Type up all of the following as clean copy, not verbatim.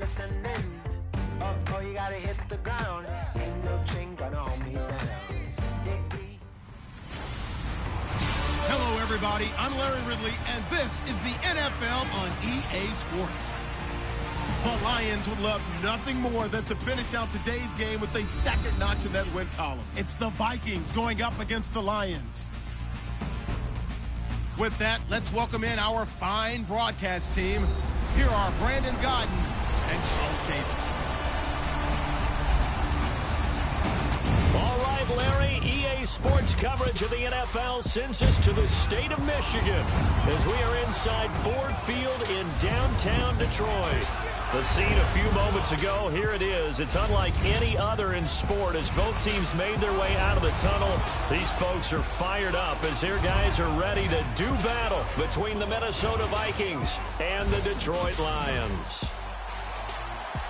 listening. Oh, you gotta hit the ground. Ain't no chain gonna hold me down. Hello, everybody. I'm Larry Ridley, and this is the NFL on EA Sports. The Lions would love nothing more than to finish out today's game with a second notch in that win column. It's the Vikings going up against the Lions. With that, let's welcome in our fine broadcast team. Here are Brandon Godden and Charles Davis. All right, Larry, EA Sports coverage of the NFL sends us to the state of Michigan as we are inside Ford Field in downtown Detroit. The scene a few moments ago, here it is. It's unlike any other in sport as both teams made their way out of the tunnel. These folks are fired up as their guys are ready to do battle between the Minnesota Vikings and the Detroit Lions.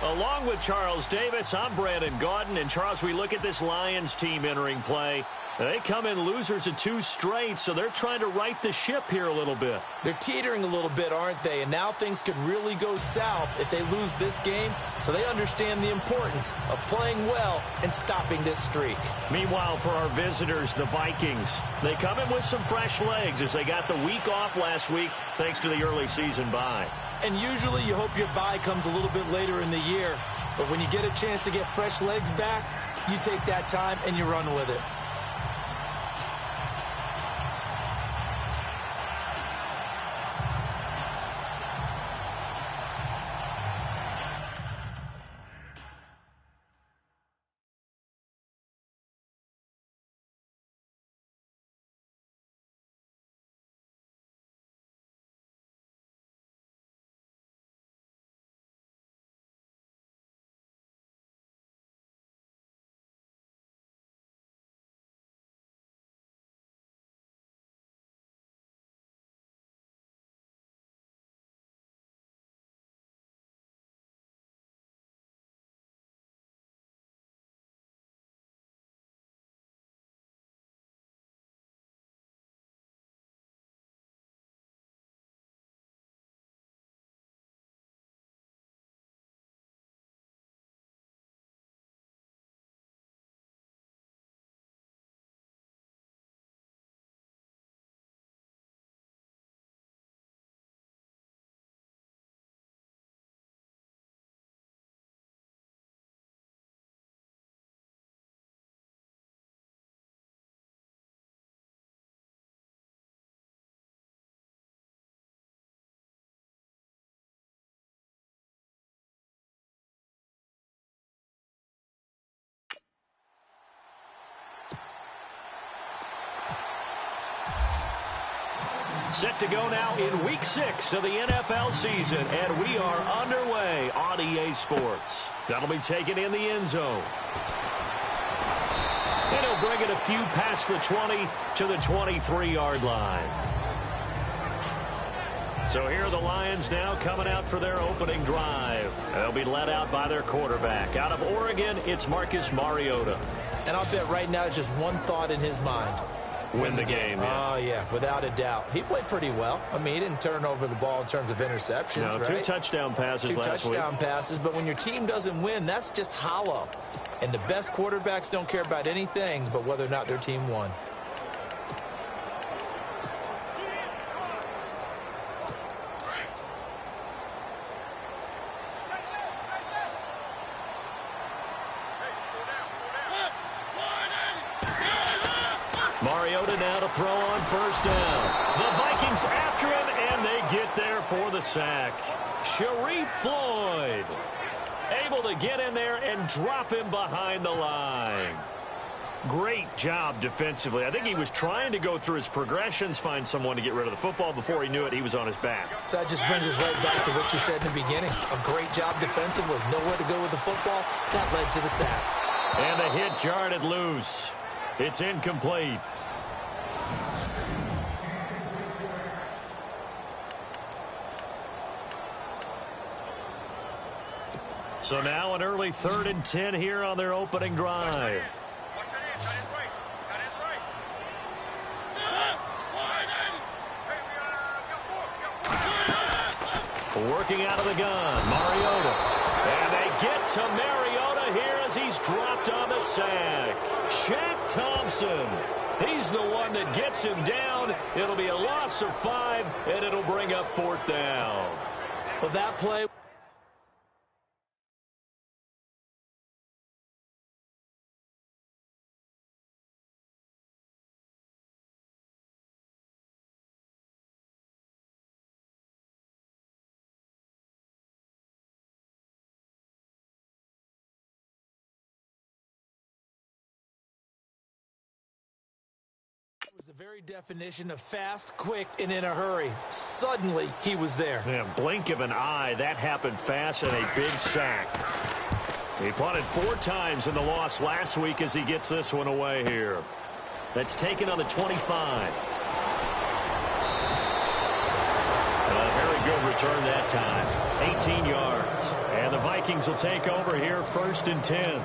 Along with Charles Davis, I'm Brandon Gaudin. And Charles, we look at this Lions team entering play. They come in losers of 2 straight, so they're trying to right the ship here a little bit. They're teetering a little bit, aren't they? And now things could really go south if they lose this game, so they understand the importance of playing well and stopping this streak. Meanwhile, for our visitors, the Vikings, they come in with some fresh legs as they got the week off last week thanks to the early season bye. And usually you hope your bye comes a little bit later in the year, but when you get a chance to get fresh legs back, you take that time and you run with it. Set to go now in Week 6 of the NFL season, and we are underway on EA Sports. That'll be taken in the end zone. And he'll bring it a few past the 20 to the 23-yard line. So here are the Lions now coming out for their opening drive. They'll be led out by their quarterback. Out of Oregon, it's Marcus Mariota. And I'll bet right now it's just one thought in his mind. Win the game. Yeah. Oh, yeah, without a doubt. He played pretty well. I mean, he didn't turn over the ball in terms of interceptions, no, right? 2 touchdown passes last week. 2 touchdown passes, but when your team doesn't win, that's just hollow. And the best quarterbacks don't care about anything but whether or not their team won. Mariota now to throw on first down. The Vikings after him, and they get there for the sack. Sharif Floyd able to get in there and drop him behind the line. Great job defensively. I think he was trying to go through his progressions, find someone to get rid of the football. Before he knew it, he was on his back. So that just brings us right back to what you said in the beginning. A great job defensively. Nowhere to go with the football. That led to the sack. And the hit jarred it loose. It's incomplete. So now an early 3rd and 10 here on their opening drive. Working out of the gun, Mariota. And they get to Mariota here as he's dropped on the sack. Shaq Thompson. He's the one that gets him down. It'll be a loss of 5, and it'll bring up 4th down. Well, that play... was the very definition of fast, quick, and in a hurry. Suddenly, he was there. Yeah, blink of an eye. That happened fast and a big sack. He punted 4 times in the loss last week as he gets this one away here. That's taken on the 25. A very good return that time. 18 yards. And the Vikings will take over here 1st and 10.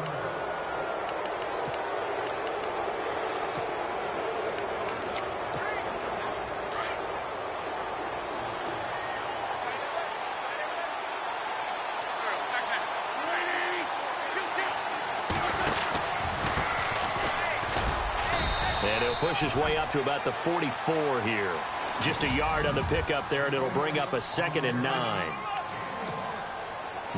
And he'll push his way up to about the 44 here. Just a yard on the pickup there, and it'll bring up a 2nd and 9.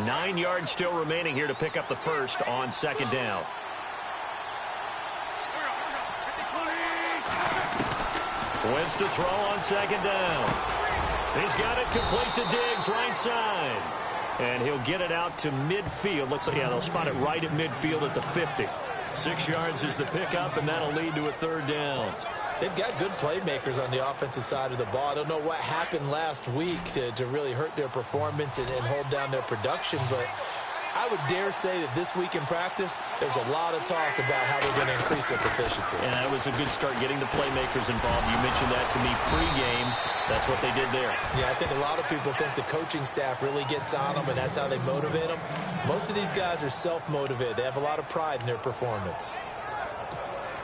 9 yards still remaining here to pick up the first on 2nd down. Wentz to throw on 2nd down. He's got it complete to Diggs, right side. And he'll get it out to midfield. Looks like, yeah, they'll spot it right at midfield at the 50. 6 yards is the pickup, and that'll lead to a 3rd down. They've got good playmakers on the offensive side of the ball. I don't know what happened last week to really hurt their performance and hold down their production, but I would dare say that this week in practice, there's a lot of talk about how they're going to increase their proficiency. And that was a good start, getting the playmakers involved. You mentioned that to me pregame. That's what they did there. Yeah, I think a lot of people think the coaching staff really gets on them, and that's how they motivate them. Most of these guys are self-motivated. They have a lot of pride in their performance.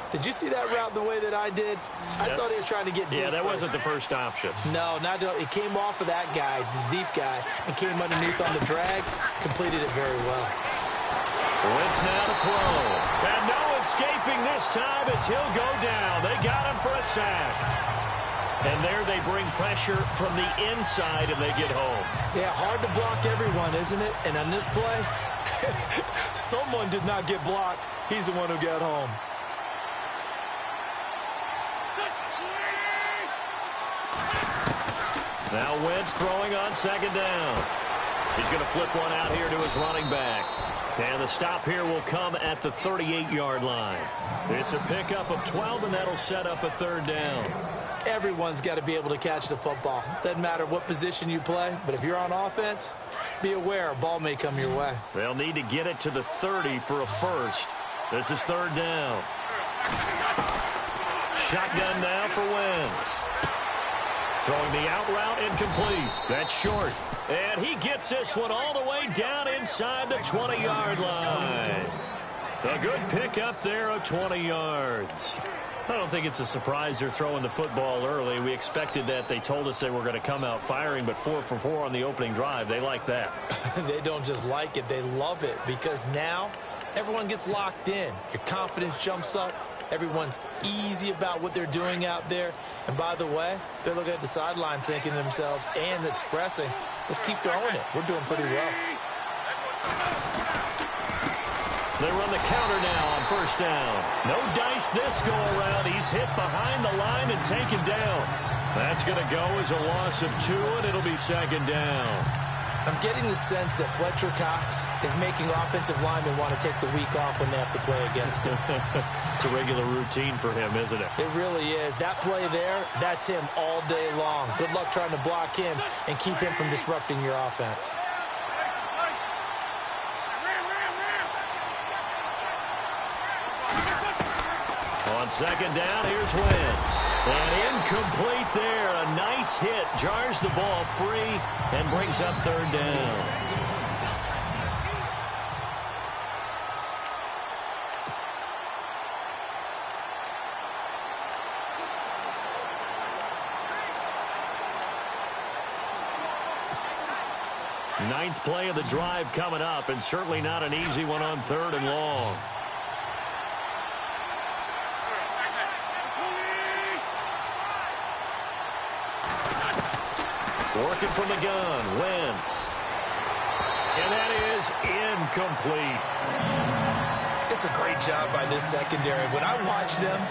Did you see that route the way that I did? I thought he was trying to get deep. Yeah, that first. wasn't the first option. No, not at all. It came off of that guy, the deep guy, and came underneath on the drag. Completed it very well. Wentz now to throw. And no escaping this time as he'll go down. They got him for a sack. And there they bring pressure from the inside and they get home. Yeah, hard to block everyone, isn't it? And on this play, someone did not get blocked. He's the one who got home. Now Wentz throwing on 2nd down. He's going to flip one out here to his running back. And the stop here will come at the 38-yard line. It's a pickup of 12, and that'll set up a 3rd down. Everyone's got to be able to catch the football. Doesn't matter what position you play, but if you're on offense, be aware a ball may come your way. They'll need to get it to the 30 for a first. This is 3rd down. Shotgun now for Wentz. Throwing the out route incomplete. That's short. And he gets this one all the way down inside the 20-yard line. A good pickup there of 20 yards. I don't think it's a surprise they're throwing the football early. We expected that. They told us they were going to come out firing, but 4 for 4 on the opening drive. They like that. They don't just like it. They love it because now everyone gets locked in. Your confidence jumps up. Everyone's easy about what they're doing out there. And by the way, they're looking at the sideline thinking to themselves and expressing, let's keep throwing it. We're doing pretty well. They run the counter now on 1st down. No dice this go around. He's hit behind the line and taken down. That's going to go as a loss of 2, and it'll be 2nd down. I'm getting the sense that Fletcher Cox is making offensive linemen want to take the week off when they have to play against him. It's a regular routine for him, isn't it? It really is. That play there, that's him all day long. Good luck trying to block him and keep him from disrupting your offense. On 2nd down, here's Wentz. And incomplete there. A nice hit. Jars the ball free and brings up 3rd down. Ninth play of the drive coming up, and certainly not an easy one on 3rd and long. Working from the gun, Wentz. And that is incomplete. It's a great job by this secondary. When I watch them,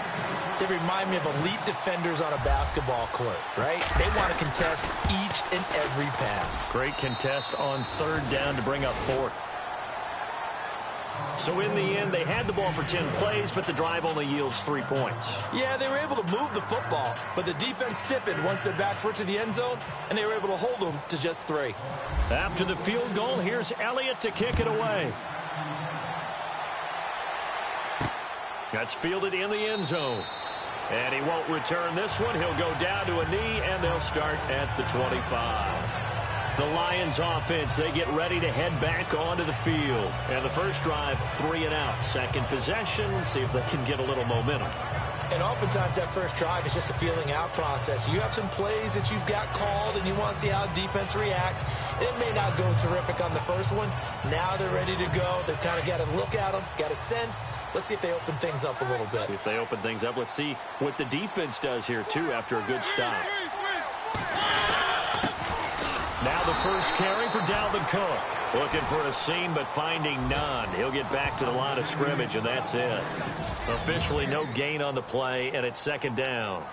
they remind me of elite defenders on a basketball court, right? They want to contest each and every pass. Great contest on 3rd down to bring up 4th. So in the end, they had the ball for 10 plays, but the drive only yields 3 points. Yeah, they were able to move the football, but the defense stiffened once their backs were to the end zone, and they were able to hold them to just 3. After the field goal, here's Elliott to kick it away. That's fielded in the end zone. And he won't return this one. He'll go down to a knee, and they'll start at the 25. The Lions offense, they get ready to head back onto the field. And the first drive, 3 and out. Second possession, see if they can get a little momentum. And oftentimes that first drive is just a feeling out process. You have some plays that you've got called, and you want to see how defense reacts. It may not go terrific on the first one. Now they're ready to go. They've kind of got to look at them, got a sense. Let's see if they open things up a little bit. See if they open things up. Let's see what the defense does here, too, after a good stop. Now the first carry for Dalvin Cook. Looking for a seam, but finding none. He'll get back to the line of scrimmage, and that's it. Officially no gain on the play, and it's 2nd down.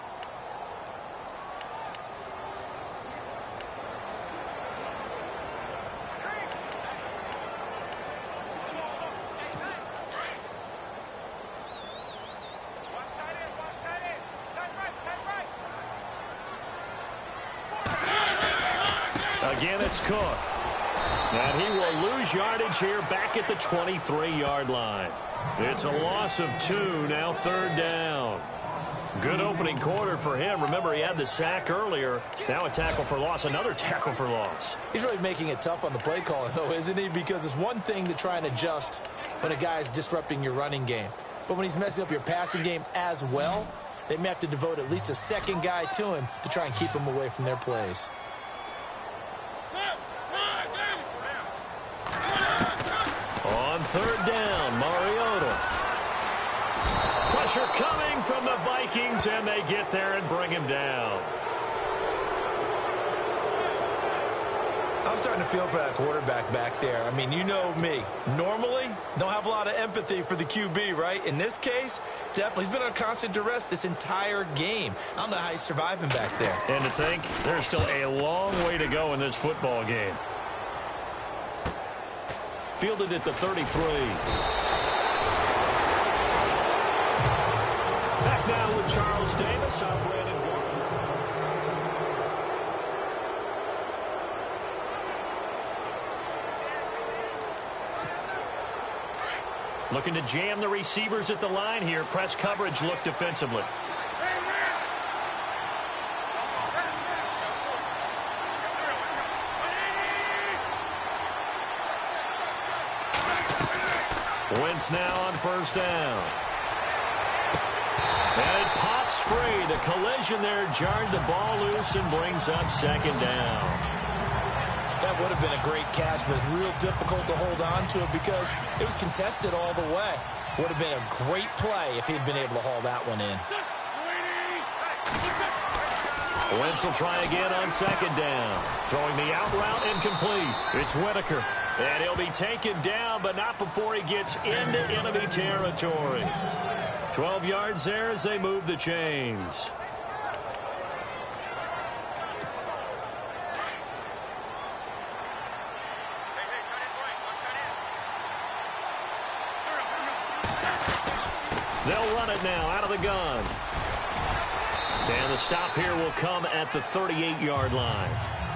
Again, it's Cook. And he will lose yardage here back at the 23-yard line. It's a loss of 2, now 3rd down. Good opening quarter for him. Remember, he had the sack earlier. Now a tackle for loss, another tackle for loss. He's really making it tough on the play caller, though, isn't he? Because it's one thing to try and adjust when a guy is disrupting your running game. But when he's messing up your passing game as well, they may have to devote at least a second guy to him to try and keep him away from their plays. On 3rd down, Mariota. Pressure coming from the Vikings, and they get there and bring him down. I'm starting to feel for that quarterback back there. I mean, you know me. Normally, don't have a lot of empathy for the QB, right? In this case, definitely. He's been under constant duress this entire game. I don't know how he's surviving back there. And to think, there's still a long way to go in this football game. Fielded at the 33. Back now with Charles Davis. I'm Brandon Gordon. Looking to jam the receivers at the line here. Press coverage look defensively. Wentz now on 1st down. And it pops free. The collision there jarred the ball loose and brings up 2nd down. That would have been a great catch, but it's real difficult to hold on to it because it was contested all the way. Would have been a great play if he'd been able to haul that one in. Wentz will try again on 2nd down. Throwing the out route incomplete. It's Whitaker. And he'll be taken down, but not before he gets into enemy territory. 12 yards there as they move the chains. They'll run it now out of the gun. And the stop here will come at the 38-yard line.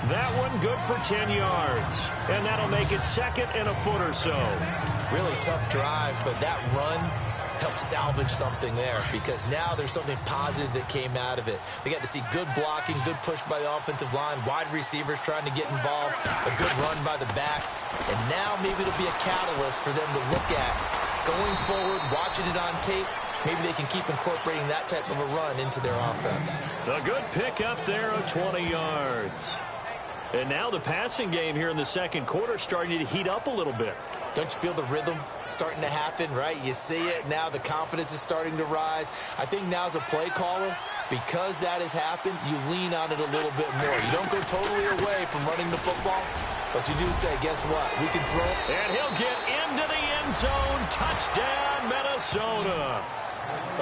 That one good for 10 yards. And that'll make it 2nd and a foot or so. Really tough drive, but that run helped salvage something there because now there's something positive that came out of it. They got to see good blocking, good push by the offensive line, wide receivers trying to get involved, a good run by the back. And now maybe it'll be a catalyst for them to look at going forward, watching it on tape. Maybe they can keep incorporating that type of a run into their offense. A good pick up there of 20 yards. And now the passing game here in the second quarter starting to heat up a little bit. Don't you feel the rhythm starting to happen, right? You see it now. The confidence is starting to rise. I think now as a play caller, because that has happened, you lean on it a little bit more. You don't go totally away from running the football, but you do say, guess what? We can throw it. And he'll get into the end zone. Touchdown, Minnesota.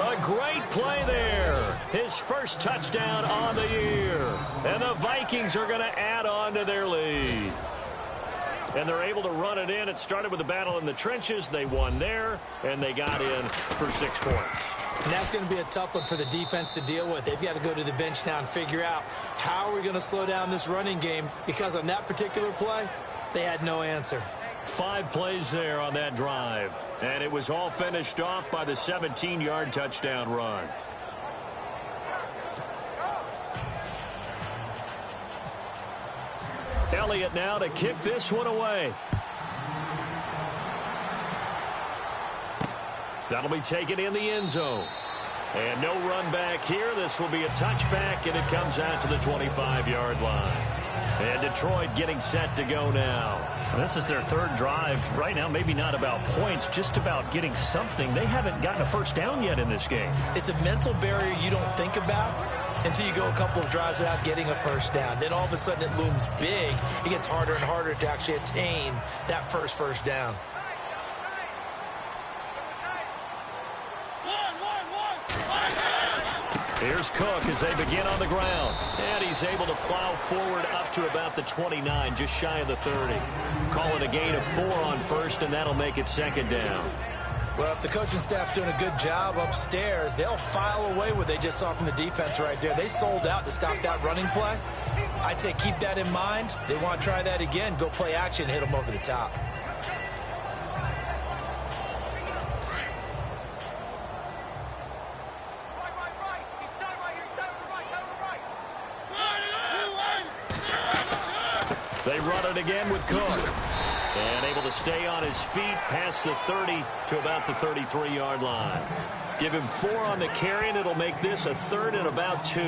A great play there. His first touchdown on the year. And the Vikings are going to add on to their lead. And they're able to run it in. It started with a battle in the trenches. They won there, and they got in for 6 points. And that's going to be a tough one for the defense to deal with. They've got to go to the bench now and figure out how are we going to slow down this running game, because on that particular play, they had no answer. 5 plays there on that drive. And it was all finished off by the 17-yard touchdown run. Elliott now to kick this one away. That'll be taken in the end zone. And no run back here. This will be a touchback, and it comes out to the 25-yard line. And Detroit getting set to go now. This is their 3rd drive. Right now, maybe not about points, just about getting something. They haven't gotten a first down yet in this game. It's a mental barrier you don't think about until you go a couple of drives without getting a first down. Then all of a sudden it looms big. It gets harder and harder to actually attain that first down. Here's Cook as they begin on the ground. And he's able to plow forward up to about the 29, just shy of the 30. Call it a gain of 4 on first, and that'll make it 2nd down. Well, if the coaching staff's doing a good job upstairs, they'll file away what they just saw from the defense right there. They sold out to stop that running play. I'd say keep that in mind. They want to try that again. Go play action, hit them over the top. They run it again with Cook. And able to stay on his feet past the 30 to about the 33-yard line. Give him 4 on the carry, and it'll make this a 3rd and about 2.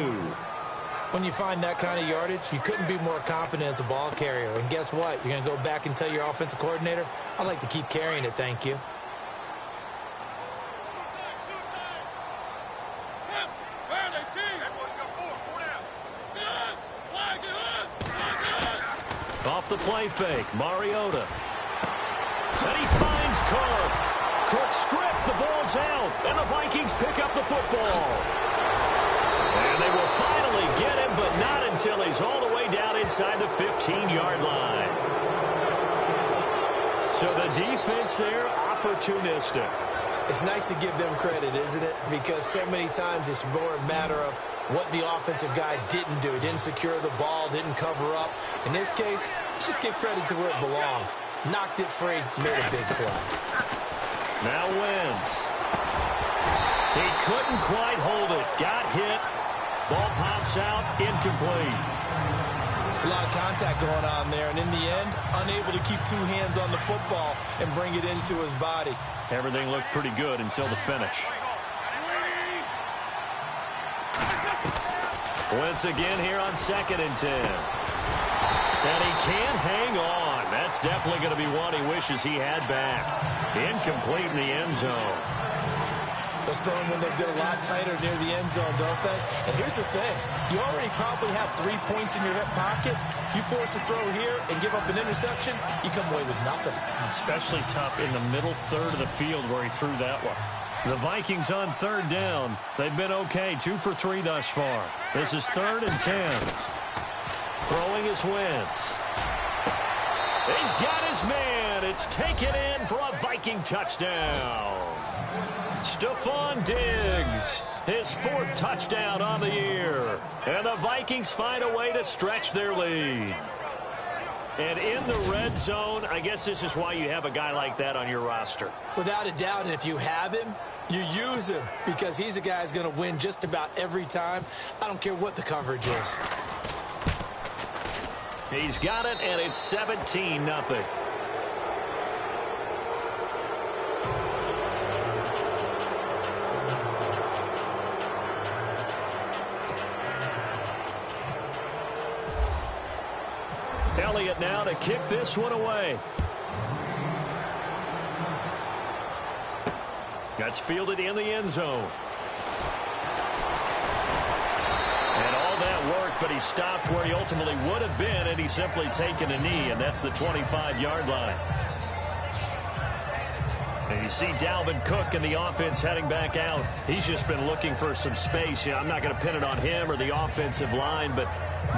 When you find that kind of yardage, you couldn't be more confident as a ball carrier. And guess what? You're going to go back and tell your offensive coordinator, I'd like to keep carrying it, thank you. Off the play fake, Mariota. And he finds Cook. Cook stripped, the ball's out, and the Vikings pick up the football. And they will finally get him, but not until he's all the way down inside the 15-yard line. So the defense there, opportunistic. It's nice to give them credit, isn't it? Because so many times it's more a matter of what the offensive guy didn't do. He didn't secure the ball, didn't cover up. In this case, let's just give credit to where it belongs. Knocked it free, made a big play. Now Wentz. He couldn't quite hold it. Got hit. Ball pops out, incomplete. It's a lot of contact going on there, and in the end, unable to keep 2 hands on the football and bring it into his body. Everything looked pretty good until the finish. Wentz again here on 2nd and 10. And he can't hang on. That's definitely going to be one he wishes he had back. Incomplete in the end zone. Those throwing windows get a lot tighter near the end zone, don't they? And here's the thing. You already probably have 3 points in your hip pocket. You force a throw here and give up an interception, you come away with nothing. Especially tough in the middle third of the field where he threw that one. The Vikings on 3rd down. They've been okay, 2 for 3 thus far. This is 3rd and 10. Throwing is Wentz. He's got his man. It's taken in for a Viking touchdown. Stephon Diggs, his 4th touchdown on the year. And the Vikings find a way to stretch their lead. And in the red zone, I guess this is why you have a guy like that on your roster. Without a doubt, and if you have him, you use him because he's a guy who's going to win just about every time. I don't care what the coverage is. He's got it, and it's 17-0. Elliott now to kick this one away. That's fielded in the end zone. And all that work, but he stopped where he ultimately would have been, and he's simply taken a knee, and that's the 25-yard line. And you see Dalvin Cook and the offense heading back out. He's just been looking for some space. I'm not going to pin it on him or the offensive line, but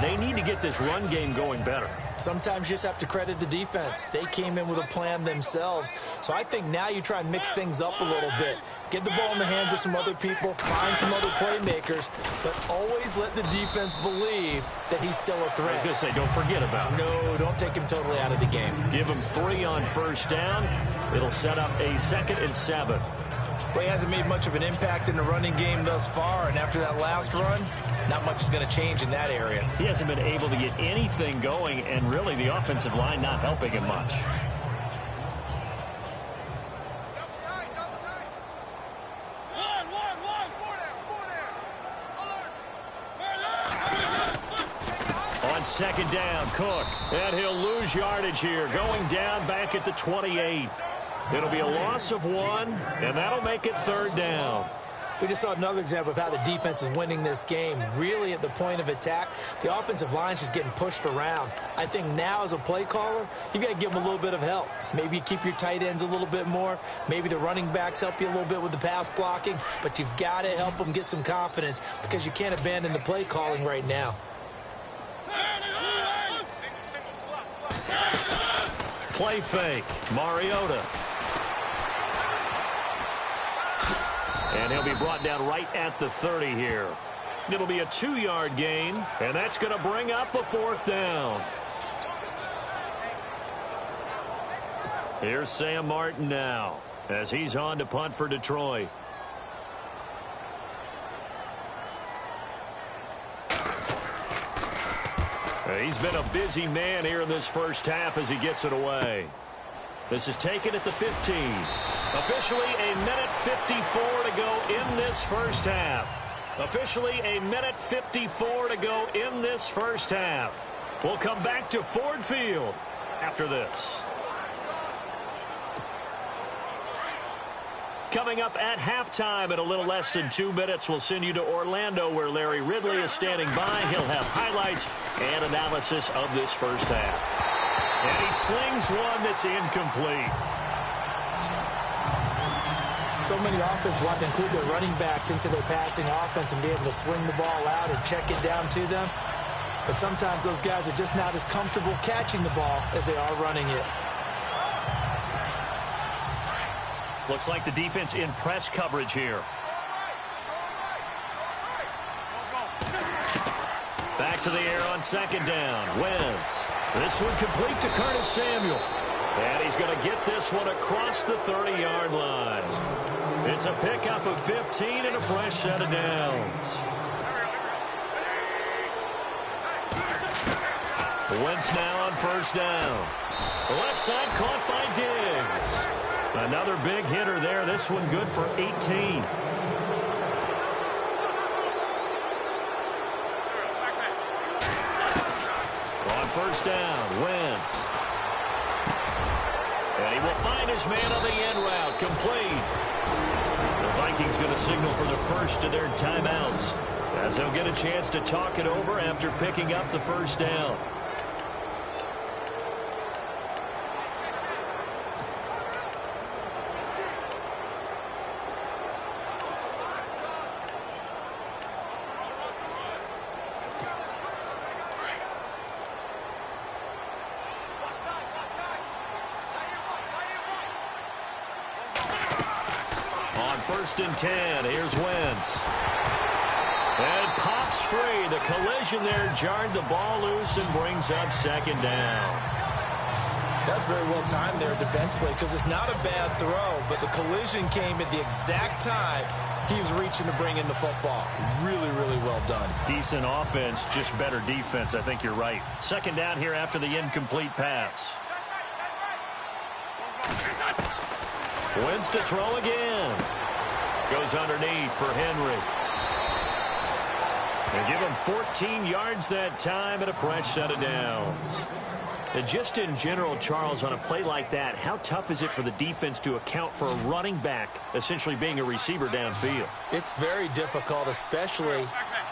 they need to get this run game going better. Sometimes you just have to credit the defense. They came in with a plan themselves. So I think now you try and mix things up a little bit. Get the ball in the hands of some other people, find some other playmakers, but always let the defense believe that he's still a threat. I was going to say, don't forget about him. No, don't take him totally out of the game. Give him 3 on first down. It'll set up a 2nd and 7. Well, he hasn't made much of an impact in the running game thus far, and after that last run, not much is going to change in that area. He hasn't been able to get anything going, and really the offensive line not helping him much. On 2nd down, Cook, and he'll lose yardage here, going down back at the 28. It'll be a loss of 1, and that'll make it 3rd down. We just saw another example of how the defense is winning this game. Really at the point of attack, the offensive line's just getting pushed around. I think now as a play caller, you've got to give them a little bit of help. Maybe you keep your tight ends a little bit more. Maybe the running backs help you a little bit with the pass blocking. But you've got to help them get some confidence because you can't abandon the play calling right now. Play fake, Mariota. And he'll be brought down right at the 30 here. It'll be a 2-yard gain, and that's going to bring up a 4th down. Here's Sam Martin now as he's on to punt for Detroit. He's been a busy man here in this first half as he gets it away. This is taken at the 15. Officially a minute 54 to go in this first half. Officially a minute 54 to go in this first half. We'll come back to Ford Field after this. Coming up at halftime in a little less than 2 minutes, we'll send you to Orlando where Larry Ridley is standing by. He'll have highlights and analysis of this first half. And he slings one that's incomplete. So many offenses want to include their running backs into their passing offense and be able to swing the ball out or check it down to them. But sometimes those guys are just not as comfortable catching the ball as they are running it. Looks like the defense in press coverage here. Back to the air on 2nd down. Wentz. This one complete to Curtis Samuel. And he's going to get this one across the 30-yard line. It's a pickup of 15 and a fresh set of downs. Wentz now on first down. The left side caught by Diggs. Another big hitter there. This one good for 18. On first down, Wentz. And he will find his man on the end route. Complete. The Vikings going to signal for the first of their timeouts as they'll get a chance to talk it over after picking up the first down. First and 10. Here's Wentz. And pops free. The collision there jarred the ball loose and brings up 2nd down. That's very well timed there defensively because it's not a bad throw, but the collision came at the exact time he was reaching to bring in the football. Really, really well done. Decent offense, just better defense. I think you're right. 2nd down here after the incomplete pass. Wentz to throw again. Goes underneath for Henry. They give him 14 yards that time and a fresh set of downs. And just in general, Charles, on a play like that, how tough is it for the defense to account for a running back essentially being a receiver downfield? It's very difficult, especially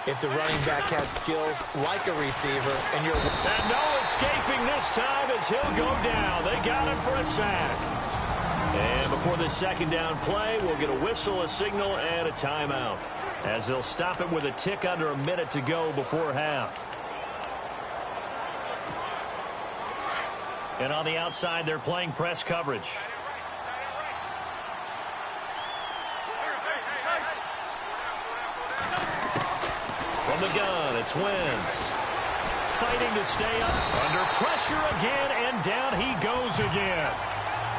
if the running back has skills like a receiver. And no escaping this time as he'll go down. They got him for a sack. And before this second down play, we'll get a whistle, a signal, and a timeout, as they'll stop it with a tick under a minute to go before half. And on the outside, they're playing press coverage. From the gun, it's Wentz. Fighting to stay up. Under pressure again, and down he goes again.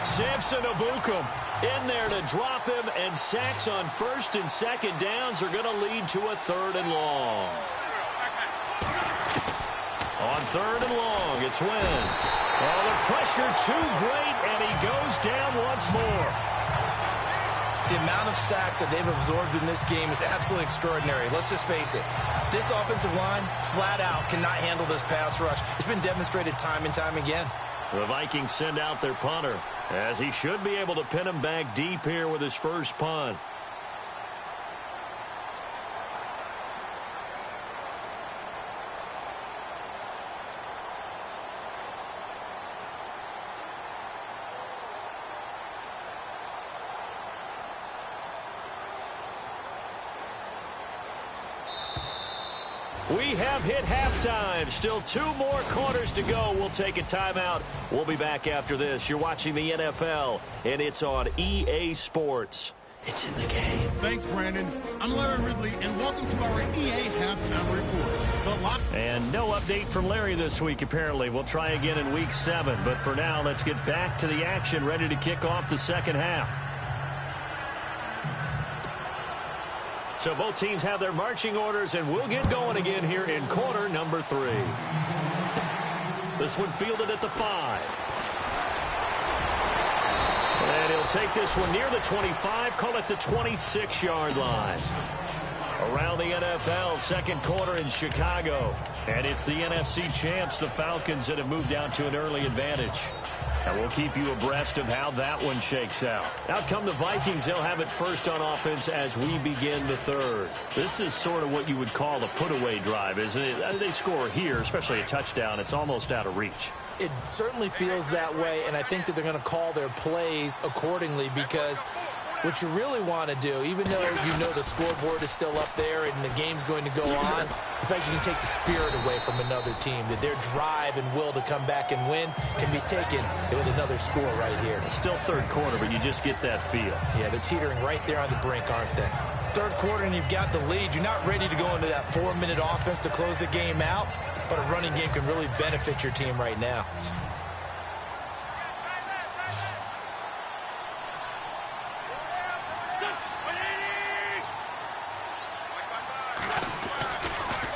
Samson Abukum in there to drop him, and sacks on first and second downs are going to lead to a 3rd and long. On 3rd and long, it's Wentz. Oh, the pressure too great, and he goes down once more. The amount of sacks that they've absorbed in this game is absolutely extraordinary. Let's just face it. This offensive line, flat out, cannot handle this pass rush. It's been demonstrated time and time again. The Vikings send out their punter, as he should be able to pin him back deep here with his first punt. We have hit halftime. Still 2 more quarters to go. We'll take a timeout. We'll be back after this. You're watching the NFL, and it's on EA Sports. It's in the game. Thanks, Brandon. I'm Larry Ridley, and welcome to our EA Halftime Report. And no update from Larry this week, apparently. We'll try again in Week 7. But for now, let's get back to the action, ready to kick off the second half. So both teams have their marching orders, and we'll get going again here in quarter number 3. This one fielded at the 5. And he'll take this one near the 25, call it the 26-yard line. Around the NFL, second quarter in Chicago. And it's the NFC champs, the Falcons, that have moved down to an early advantage. And we'll keep you abreast of how that one shakes out. Out come the Vikings. They'll have it first on offense as we begin the 3rd. This is sort of what you would call a put-away drive, isn't it? They score here, especially a touchdown. It's almost out of reach. It certainly feels that way, and I think that they're going to call their plays accordingly, because what you really want to do, even though you know the scoreboard is still up there and the game's going to go on, in fact, you can take the spirit away from another team, that their drive and will to come back and win can be taken with another score right here. It's still 3rd quarter, but you just get that feel. Yeah, they're teetering right there on the brink, aren't they? 3rd quarter and you've got the lead. You're not ready to go into that 4-minute offense to close the game out, but a running game can really benefit your team right now.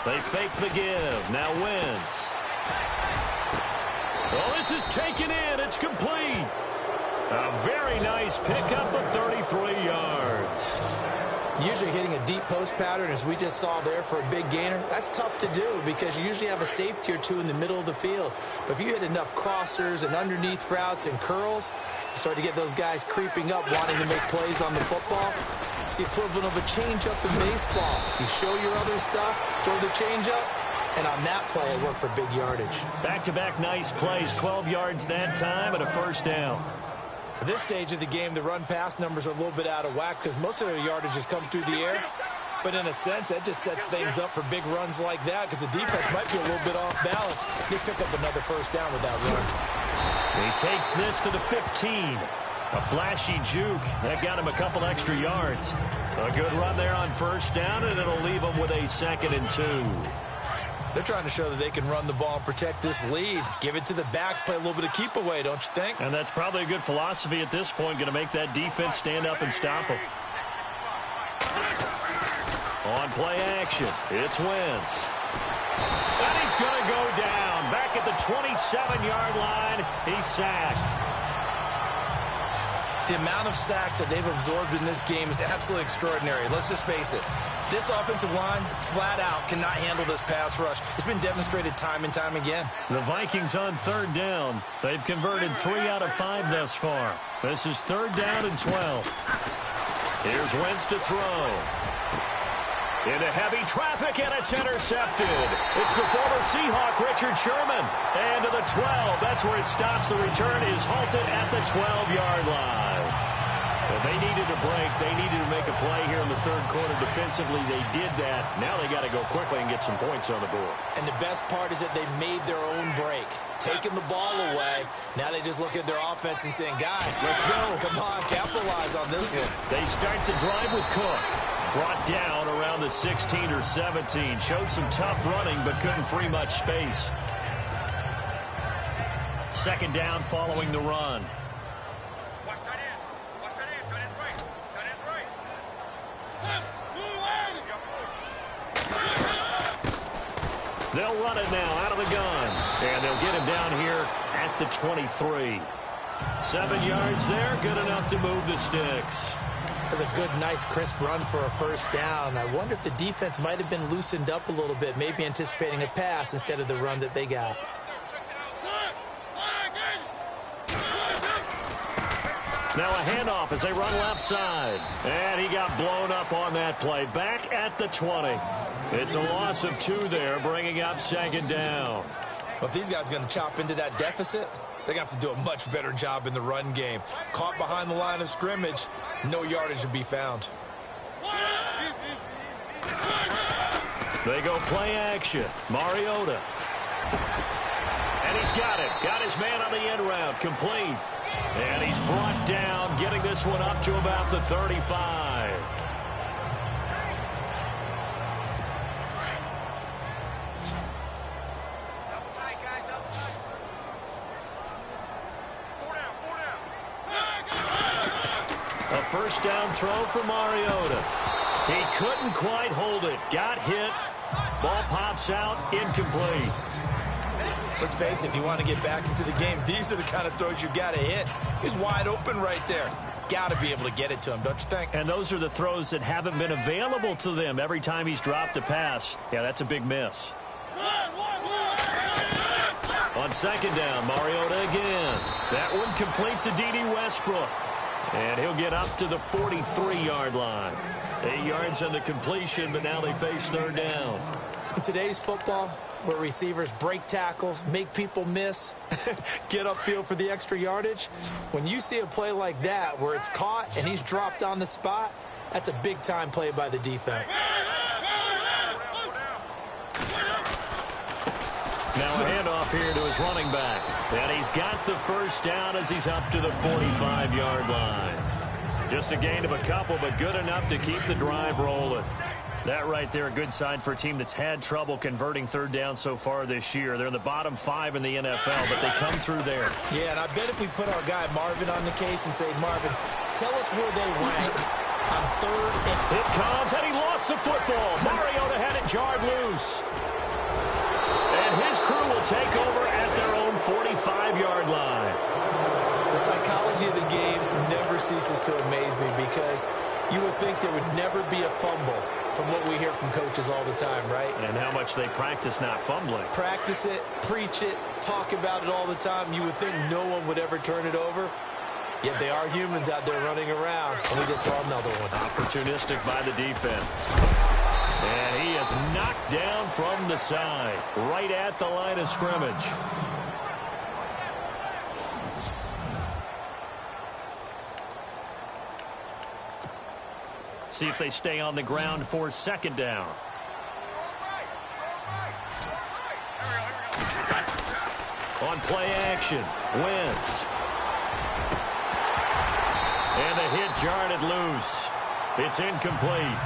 They fake the give. Now Wentz. Oh, this is taken in. It's complete. A very nice pickup of 33 yards. Usually hitting a deep post pattern, as we just saw there, for a big gainer, that's tough to do because you usually have a safety or two in the middle of the field. But if you hit enough crossers and underneath routes and curls, you start to get those guys creeping up, wanting to make plays on the football. It's the equivalent of a changeup in baseball. You show your other stuff, throw the changeup, and on that play, it worked for big yardage. Back-to-back nice plays, 12 yards that time and a first down. At this stage of the game, the run-pass numbers are a little bit out of whack because most of their yardage has come through the air. But in a sense, that just sets things up for big runs like that because the defense might be a little bit off balance. They pick up another first down with that run. He takes this to the 15. A flashy juke. That got him a couple extra yards. A good run there on first down, and it'll leave him with a 2nd and 2. They're trying to show that they can run the ball and protect this lead. Give it to the backs, play a little bit of keep away, don't you think? And that's probably a good philosophy at this point, going to make that defense stand up and stop them. On play action, it's Wentz. And he's going to go down. Back at the 27-yard line, he's sacked. The amount of sacks that they've absorbed in this game is absolutely extraordinary. Let's just face it. This offensive line, flat out, cannot handle this pass rush. It's been demonstrated time and time again. The Vikings on third down. They've converted 3 out of 5 thus far. This is third down and 12. Here's Wentz to throw. Into heavy traffic, and it's intercepted. It's the former Seahawk, Richard Sherman. And to the 12. That's where it stops. The return is halted at the 12-yard line. Well, they needed a break. They needed to make a play here in the third quarter. Defensively, they did that. Now they got to go quickly and get some points on the board. And the best part is that they made their own break. Taking the ball away. Now they just look at their offense and saying, guys, let's go. Come on, capitalize on this one. They start the drive with Cook. Brought down around the 16 or 17. Showed some tough running, but couldn't free much space. Second down following the run. They'll run it now out of the gun. And they'll get him down here at the 23. 7 yards there, good enough to move the sticks. That's a good, nice, crisp run for a first down. I wonder if the defense might have been loosened up a little bit, maybe anticipating a pass instead of the run that they got. Now a handoff as they run left side. And he got blown up on that play. Back at the 20. It's a loss of 2 there, bringing up second down. Well, if these guys are going to chop into that deficit, they're going to have to do a much better job in the run game. Caught behind the line of scrimmage, no yardage to be found. They go play action. Mariota. And he's got it. Got his man on the end route. Complete. And he's brought down, getting this one up to about the 35. A first down throw for Mariota. He couldn't quite hold it. Got hit. Ball pops out. Incomplete. Let's face it, if you want to get back into the game, these are the kind of throws you got to hit. He's wide open right there. Got to be able to get it to him, don't you think? And those are the throws that haven't been available to them every time he's dropped a pass. Yeah, that's a big miss. On second down, Mariota again. That one complete to D.D. Westbrook. And he'll get up to the 43-yard line. 8 yards on the completion, but now they face third down. In today's football, where receivers break tackles, make people miss, get upfield for the extra yardage, when you see a play like that where it's caught and he's dropped on the spot, that's a big-time play by the defense. Now a handoff here to his running back. And he's got the first down as he's up to the 45-yard line. Just a gain of a couple, but good enough to keep the drive rolling. That right there, a good sign for a team that's had trouble converting third down so far this year. They're in the bottom 5 in the NFL, but they come through there. Yeah, and I bet if we put our guy Marvin on the case and say, Marvin, tell us where they rank on third and... It comes, and he lost the football. Mariota had it jarred loose. And his crew will take over at their own 45-yard line. The psychology of the game never ceases to amaze me because you would think there would never be a fumble from what we hear from coaches all the time, right? And how much they practice not fumbling. Practice it, preach it, talk about it all the time. You would think no one would ever turn it over. Yet they are humans out there running around, and we just saw another one. Opportunistic by the defense. And he is knocked down from the side, right at the line of scrimmage. See if they stay on the ground for second down. On play action, Wentz. And the hit jarred it loose. It's incomplete.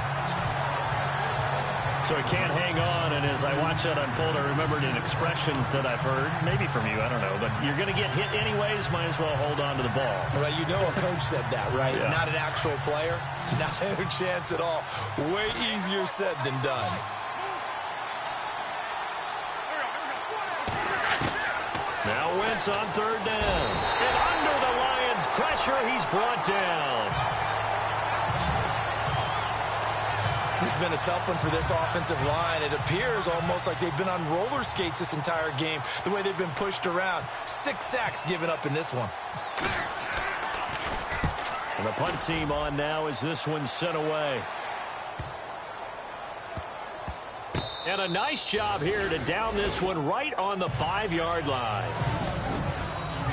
So he can't hang on, and as I watch that unfold, I remembered an expression that I've heard, maybe from you, I don't know, but you're going to get hit anyways, might as well hold on to the ball. Well, you know a coach said that, right? Yeah. Not an actual player. Not a chance at all. Way easier said than done. Now Wentz on third down. And under the Lions' pressure, he's brought down. This has been a tough one for this offensive line. It appears almost like they've been on roller skates this entire game, the way they've been pushed around. 6 sacks given up in this one. And the punt team on now as this one's sent away. And a nice job here to down this one right on the 5-yard line.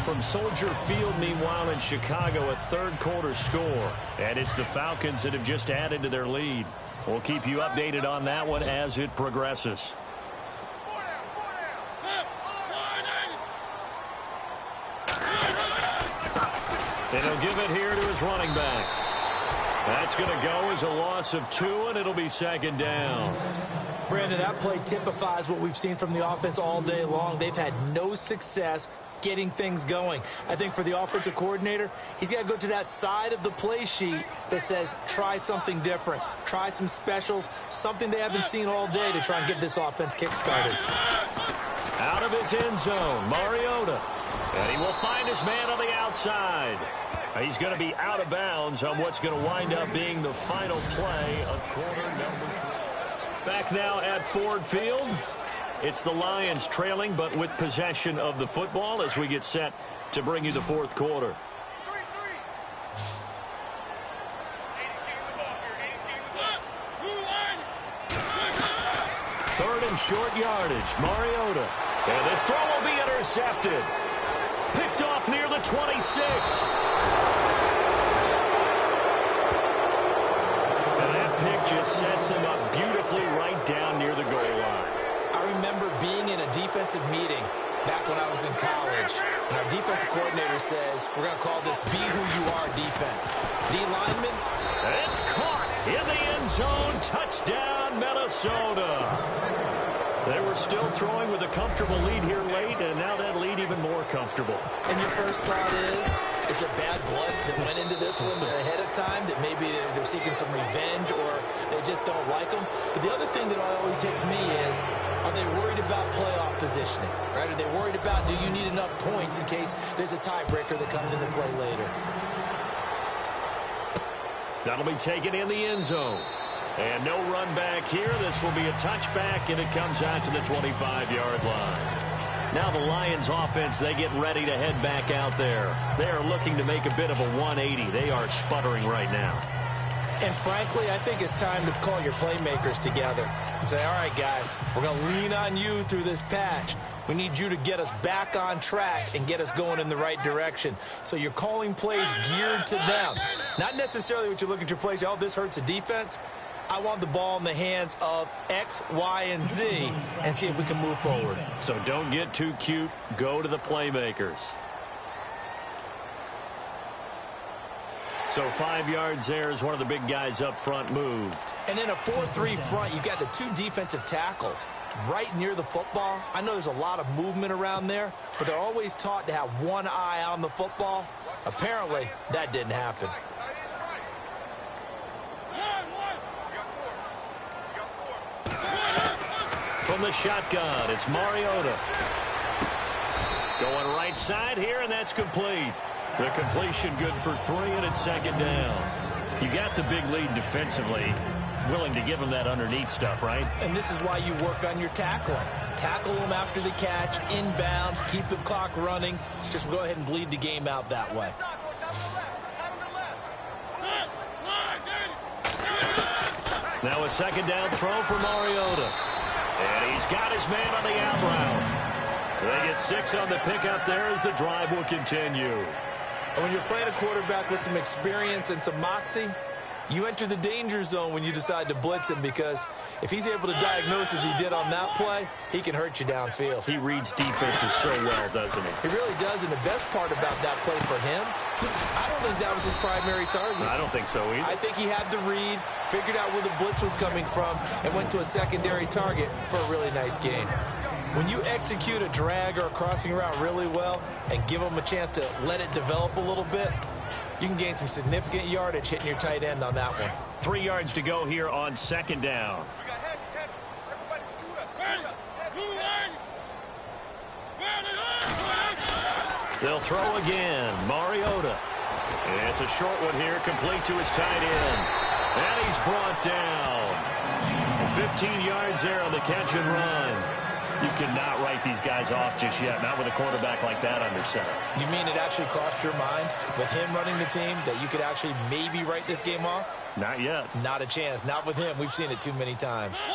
From Soldier Field, meanwhile, in Chicago, a third-quarter score. And it's the Falcons that have just added to their lead. We'll keep you updated on that one as it progresses. And he'll give it here to his running back. That's going to go as a loss of 2, and it'll be second down. Brandon, that play typifies what we've seen from the offense all day long. They've had no success getting things going. I think for the offensive coordinator, he's got to go to that side of the play sheet that says try something different, try some specials, something they haven't seen all day to try and get this offense kick-started. Out of his end zone, Mariota. And he will find his man on the outside. He's going to be out of bounds on what's going to wind up being the final play of quarter number 3. Back now at Ford Field. It's the Lions trailing, but with possession of the football as we get set to bring you the fourth quarter. Third and short yardage, Mariota. And this throw will be intercepted. Picked off near the 26. And that pick just sets him up beautifully right down near the goal line. I remember being in a defensive meeting back when I was in college, and our defensive coordinator says, we're going to call this Be Who You Are defense. D lineman. It's caught in the end zone. Touchdown, Minnesota. They were still throwing with a comfortable lead here late, and now that lead even more comfortable. And your first thought is there bad blood that went into this one ahead of time, that maybe they're seeking some revenge or they just don't like them? But the other thing that always hits me is, are they worried about playoff positioning? Right? Are they worried about, do you need enough points in case there's a tiebreaker that comes into play later? That'll be taken in the end zone. And no run back here. This will be a touchback, and it comes out to the 25-yard line. Now the Lions offense, they get ready to head back out there. They are looking to make a bit of a 180. They are sputtering right now. And frankly, I think it's time to call your playmakers together and say, all right, guys, we're going to lean on you through this patch. We need you to get us back on track and get us going in the right direction. So you're calling plays geared to them. Not necessarily what you look at your plays, oh, this hurts the defense. I want the ball in the hands of X, Y, and Z and see if we can move forward. So don't get too cute. Go to the playmakers. So 5 yards there as one of the big guys up front moved. And in a 4-3 front, you've got the 2 defensive tackles right near the football. I know there's a lot of movement around there, but they're always taught to have one eye on the football. Apparently, that didn't happen. From the shotgun, it's Mariota. Going right side here, and that's complete. The completion good for 3, and it's second down. You got the big lead defensively. Willing to give them that underneath stuff, right? And this is why you work on your tackling. Tackle them after the catch, inbounds, keep the clock running. Just go ahead and bleed the game out that way. Now a second down throw for Mariota. And he's got his man on the out route. They get 6 on the pickup there as the drive will continue. And when you're playing a quarterback with some experience and some moxie, you enter the danger zone when you decide to blitz him, because if he's able to diagnose as he did on that play, he can hurt you downfield. He reads defenses so well, doesn't he? He really does, and the best part about that play for him, I don't think that was his primary target. I don't think so either. I think he had the read, figured out where the blitz was coming from, and went to a secondary target for a really nice gain. When you execute a drag or a crossing route really well and give them a chance to let it develop a little bit, you can gain some significant yardage hitting your tight end on that one. 3 yards to go here on second down. They'll throw again. Mariota. And it's a short one here, complete to his tight end. And he's brought down. 15 yards there on the catch and run. You cannot write these guys off just yet, not with a quarterback like that under center. You mean it actually crossed your mind with him running the team that you could actually maybe write this game off? Not yet. Not a chance. Not with him. We've seen it too many times.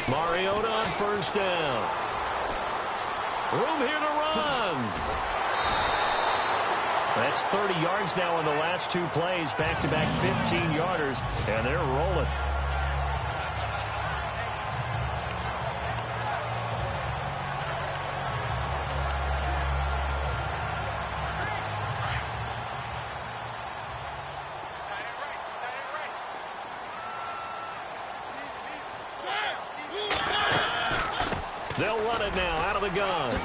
Mariota on first down. Room here to run. That's 30 yards now in the last 2 plays. Back-to-back 15-yarders, and they're rolling. They'll run it now out of the gun.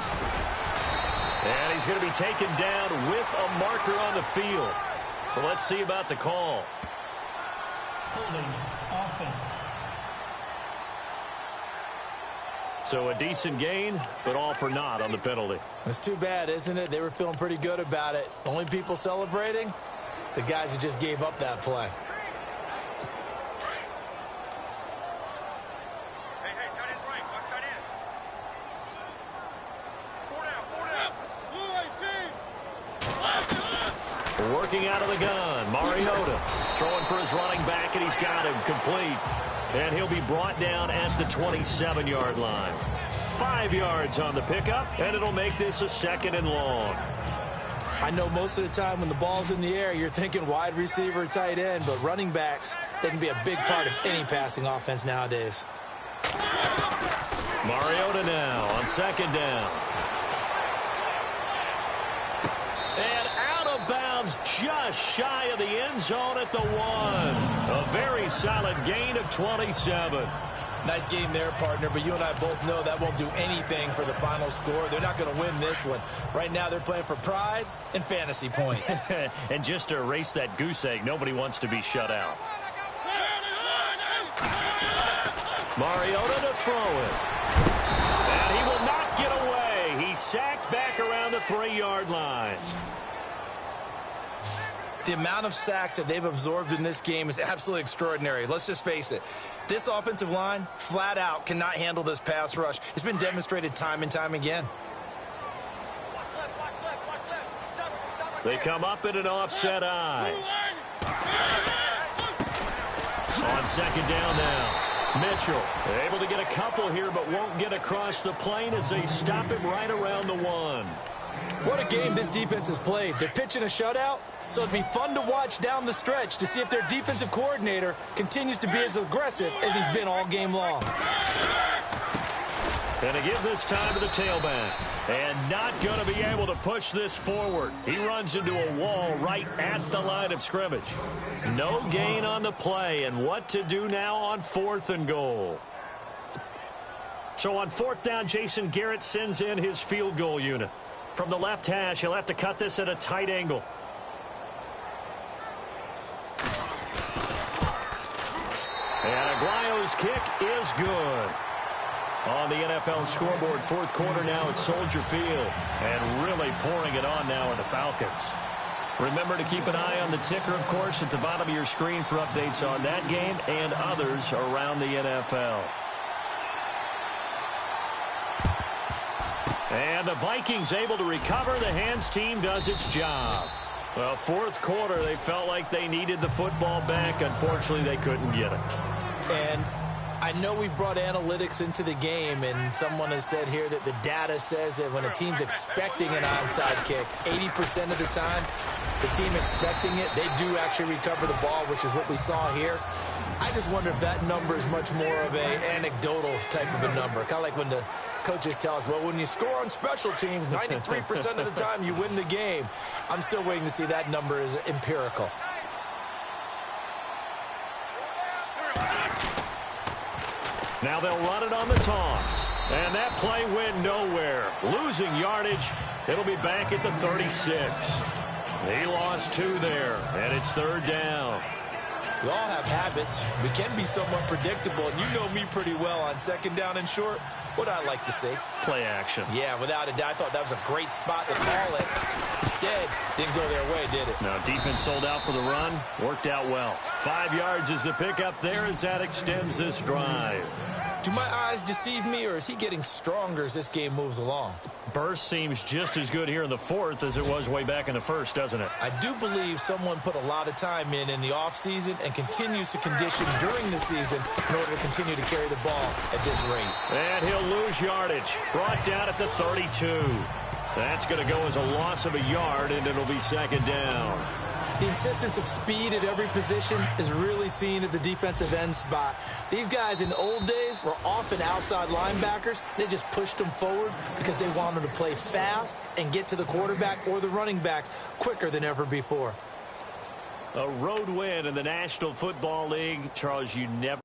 And he's going to be taken down with a marker on the field. So let's see about the call. Holding offense. So a decent gain, but all for naught on the penalty. It's too bad, isn't it? They were feeling pretty good about it. Only people celebrating? The guys who just gave up that play. Working out of the gun, Mariota throwing for his running back, and he's got him complete. And he'll be brought down at the 27-yard line. 5 yards on the pickup, and it'll make this a 2nd and long. I know most of the time when the ball's in the air, you're thinking wide receiver, tight end, but running backs, they can be a big part of any passing offense nowadays. Mariota now on 2nd down. And out of bounds just shy of the end zone at the 1. A very solid gain of 27. Nice game there, partner, but you and I both know that won't do anything for the final score. They're not going to win this one. Right now, they're playing for pride and fantasy points. And just to erase that goose egg, nobody wants to be shut out. Mariota to throw it. And he will not get away. He's sacked back around the 3-yard line. The amount of sacks that they've absorbed in this game is absolutely extraordinary. Let's just face it. This offensive line, flat out, cannot handle this pass rush. It's been demonstrated time and time again. They come up in an offset eye. On 2nd down now. Mitchell able to get a couple here, but won't get across the plane as they stop him right around the 1. What a game this defense has played. They're pitching a shutout, so it'd be fun to watch down the stretch to see if their defensive coordinator continues to be as aggressive as he's been all game long. And to give this time to the tailback. And not going to be able to push this forward. He runs into a wall right at the line of scrimmage. No gain on the play, and what to do now on 4th and goal. So on 4th down, Jason Garrett sends in his field goal unit. From the left hash, he'll have to cut this at a tight angle. And Aguayo's kick is good. On the NFL scoreboard, 4th quarter now at Soldier Field. And really pouring it on now are the Falcons. Remember to keep an eye on the ticker, of course, at the bottom of your screen for updates on that game and others around the NFL. And the Vikings able to recover. The hands team does its job. Well, 4th quarter, they felt like they needed the football back. Unfortunately, they couldn't get it. And I know we've brought analytics into the game, and someone has said here that the data says that when a team's expecting an onside kick, 80% of the time, the team expecting it, they do actually recover the ball, which is what we saw here. I just wonder if that number is much more of an anecdotal type of a number. Kind of like when the coaches tell us, well, when you score on special teams, 93% of the time you win the game. I'm still waiting to see that number is empirical. Now they'll run it on the toss. And that play went nowhere. Losing yardage. It'll be back at the 36. He lost 2 there, and it's 3rd down. We all have habits. We can be somewhat predictable, and you know me pretty well on second down and short. What I like to see? Play action. Yeah, without a doubt. I thought that was a great spot to call it. Instead, didn't go their way, did it? Now, defense sold out for the run. Worked out well. 5 yards is the pickup there as that extends this drive. Do my eyes deceive me, or is he getting stronger as this game moves along? Burst seems just as good here in the fourth as it was way back in the first, doesn't it? I do believe someone put a lot of time in the offseason and continues to condition during the season in order to continue to carry the ball at this rate. And he'll lose yardage. Brought down at the 32. That's going to go as a loss of a yard, and it'll be second down. The insistence of speed at every position is really seen at the defensive end spot. These guys in the old days were often outside linebackers. They just pushed them forward because they wanted to play fast and get to the quarterback or the running backs quicker than ever before. A road win in the National Football League. Charles, you never